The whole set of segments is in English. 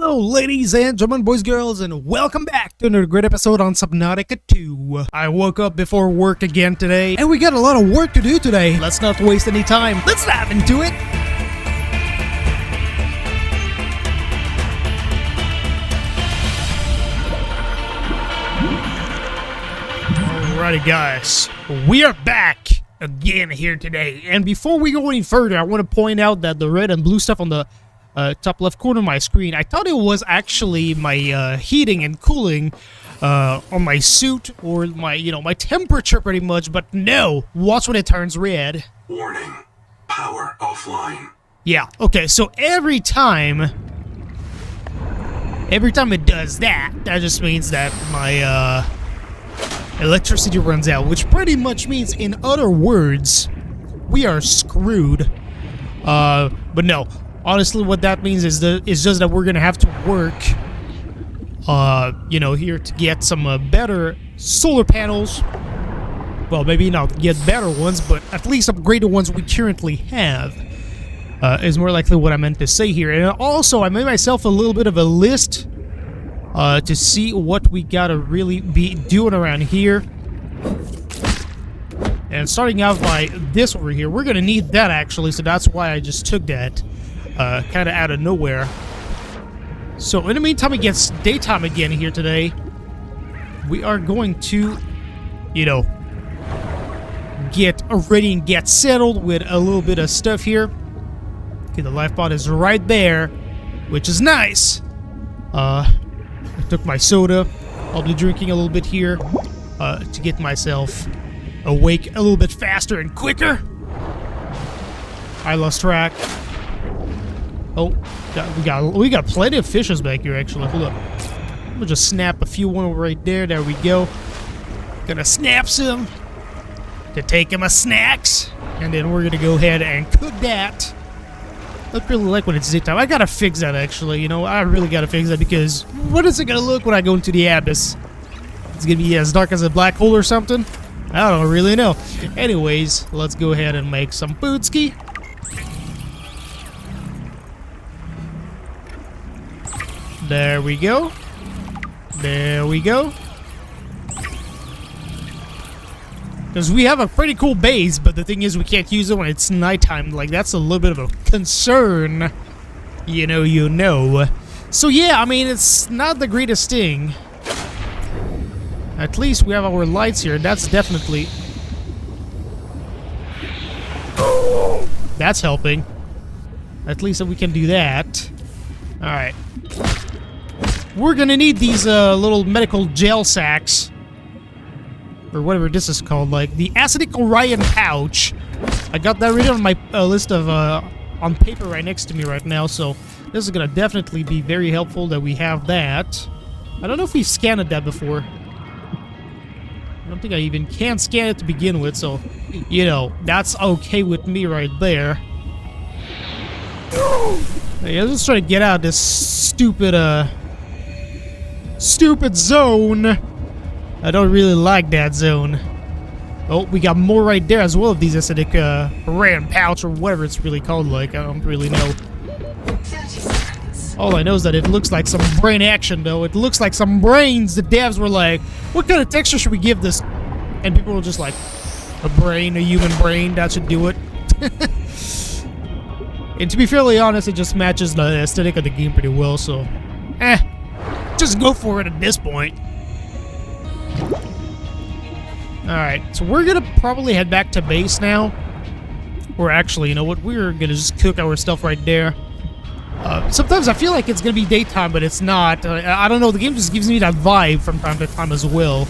Hello ladies and gentlemen, boys, girls, and welcome back to another great episode on Subnautica 2. I woke up before work again today, and we got a lot of work to do today. Let's not waste any time. Let's dive into it! Alrighty guys, we are back again here today, and before we go any further, I want to point out that the red and blue stuff on the top left corner of my screen, I thought it was actually my heating and cooling on my suit, or my, my temperature pretty much, but no, watch when it turns red. Warning, power offline. Yeah, okay, so every time it does that, that just means that my electricity runs out, which pretty much means, in other words, we are screwed. But no. Honestly, what that means is just that we're gonna have to work, here to get some better solar panels. Well, maybe not get better ones, but at least upgrade the ones we currently have. Is more likely what I meant to say here. And also, I made myself a little bit of a list to see what we gotta really be doing around here. And starting out by this over here, we're gonna need that actually, so that's why I just took that. Kind of out of nowhere. So in the meantime, it gets daytime again here today. We are going to, get ready and get settled with a little bit of stuff here. Okay, the life pod is right there, which is nice. I took my soda. I'll be drinking a little bit here to get myself awake a little bit faster and quicker. I lost track. Oh, we got plenty of fishes back here, actually. Look, I'm gonna just snap a few one right there. There we go. Gonna snap some to take him a snacks, and then we're gonna go ahead and cook that. Look really like when it's daytime. I gotta fix that, actually. I really gotta fix that, because what is it gonna look when I go into the abyss? It's gonna be as dark as a black hole or something? I don't really know. Anyways, let's go ahead and make some foodski. There we go. There we go. Because we have a pretty cool base, but the thing is we can't use it when it's nighttime. Like, that's a little bit of a concern. You know. So yeah, I mean, it's not the greatest thing. At least we have our lights here. That's definitely... That's helping. At least we can do that. Alright. We're gonna need these little medical gel sacks, or whatever this is called, like the acidic Orion pouch. I got that written on my list of on paper right next to me right now, so this is gonna definitely be very helpful that we have that. I don't know if we've scanned that before. I don't think I even can scan it to begin with, so that's okay with me right there. Yeah, let's try to get out of this stupid zone. I don't really like that zone. Oh, we got more right there as well of these acidic Orion pouch, or whatever it's really called. Like, I don't really know. All I know is that it looks like some brain action, though. It looks like some brains. The devs were like, what kind of texture should we give this? And people were just like, a human brain, that should do it. And to be fairly honest, it just matches the aesthetic of the game pretty well, so... just go for it at this point. Alright, so we're gonna probably head back to base now. Or actually, you know what? We're gonna just cook our stuff right there. Sometimes I feel like it's gonna be daytime, but it's not. I don't know, the game just gives me that vibe from time to time as well.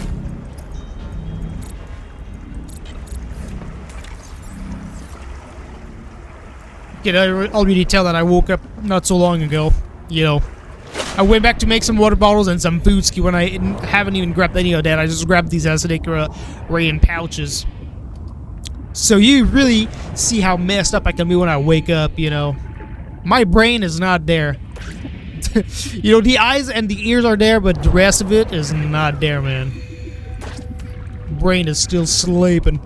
I already tell that I woke up not so long ago. I went back to make some water bottles and some foodski when I haven't even grabbed any of that. I just grabbed these acidic Orion pouches. So you really see how messed up I can be when I wake up, My brain is not there. The eyes and the ears are there, but the rest of it is not there, man. Brain is still sleeping.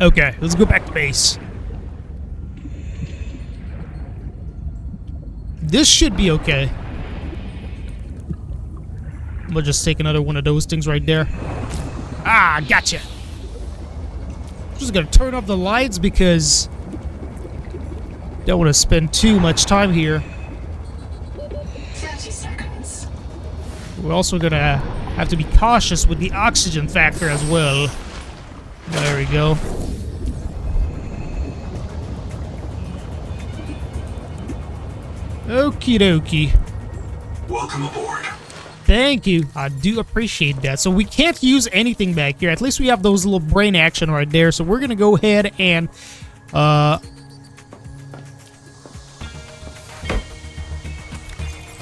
Okay, let's go back to base. This should be okay. We'll just take another one of those things right there. Ah, gotcha. Just gonna turn off the lights because don't want to spend too much time here. 30 seconds. We're also gonna have to be cautious with the oxygen factor as well. There we go. Okie dokie. Welcome aboard. Thank you. I do appreciate that. So we can't use anything back here. At least we have those little brain action right there. So we're gonna go ahead and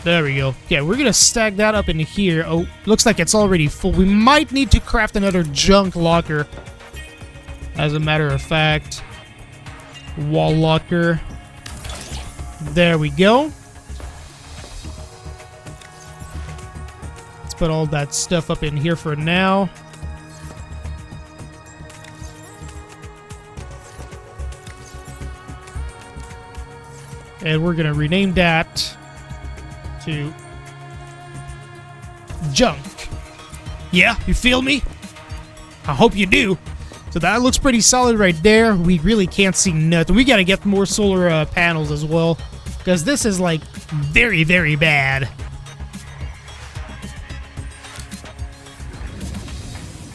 there we go. Okay, we're gonna stack that up in here. Oh, looks like it's already full. We might need to craft another junk locker. As a matter of fact. Wall locker. There we go. Let's put all that stuff up in here for now. And we're gonna rename that to junk. Yeah, you feel me? I hope you do. So that looks pretty solid right there. We really can't see nothing. We gotta get more solar panels as well, because this is like very, very bad.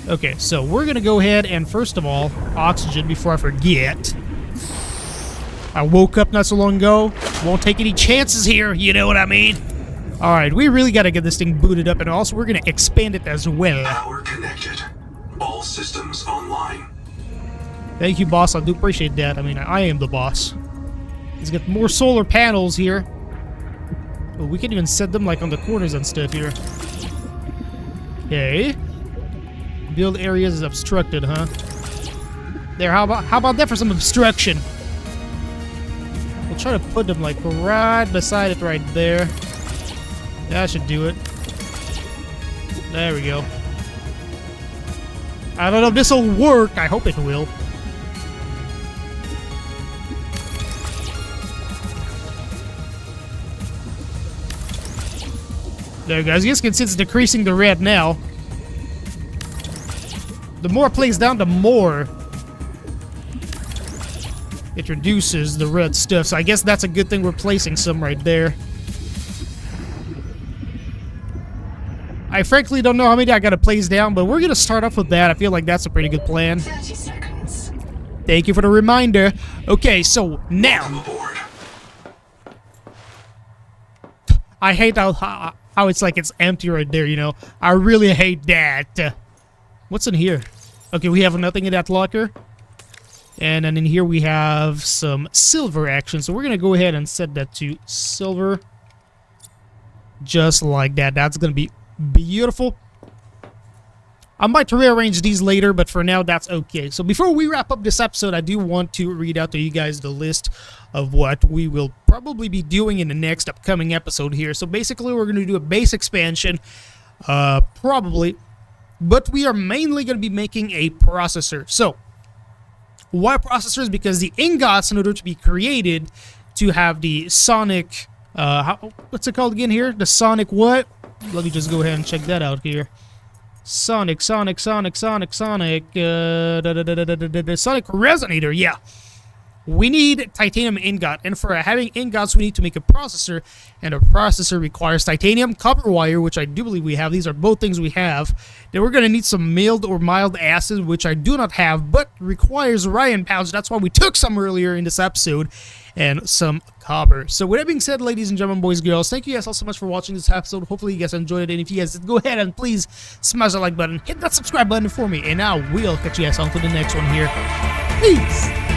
Okay, so we're gonna go ahead and first of all, oxygen before I forget. I woke up not so long ago. Won't take any chances here, you know what I mean? Alright, we really gotta get this thing booted up, and also we're gonna expand it as well. Power connected. All systems online. Thank you, boss. I do appreciate that. I mean, I am the boss. Let's get more solar panels here. Oh, we can even set them like on the corners and stuff here. Okay. Build areas is obstructed, huh? There, how about that for some obstruction? We'll try to put them like right beside it right there. That should do it. There we go. I don't know if this will work. I hope it will. There, guys. You guys can see it's decreasing the red now. The more it plays down, the more it reduces the red stuff. So I guess that's a good thing we're placing some right there. I frankly don't know how many I gotta place down, but we're gonna start off with that. I feel like that's a pretty good plan. 30 seconds. Thank you for the reminder. Okay, so now Welcome aboard. I hate how it's like it's empty right there, you know. I really hate that. What's in here? Okay, we have nothing in that locker. And then in here we have some silver action. So we're gonna go ahead and set that to silver. Just like that. That's gonna be beautiful. I might rearrange these later, but for now that's okay. So before we wrap up this episode, I do want to read out to you guys the list of what we will probably be doing in the next upcoming episode here. So basically we're going to do a base expansion, probably, but we are mainly going to be making a processor. So why processors? Because the ingots, in order to be created to have the sonic, what's it called again here? The sonic what? Let me just go ahead and check that out here. Sonic resonator, yeah. We need titanium ingot, and for having ingots, we need to make a processor, and a processor requires titanium, copper wire, which I do believe we have. These are both things we have. Then we're going to need some mild or mild acid, which I do not have, but requires Ryan pouch. That's why we took some earlier in this episode, and some copper. So with that being said, ladies and gentlemen, boys and girls, thank you guys all so much for watching this episode. Hopefully you guys enjoyed it, and if you guys did, go ahead and please smash that like button, hit that subscribe button for me, and I will catch you guys on to the next one here. Peace!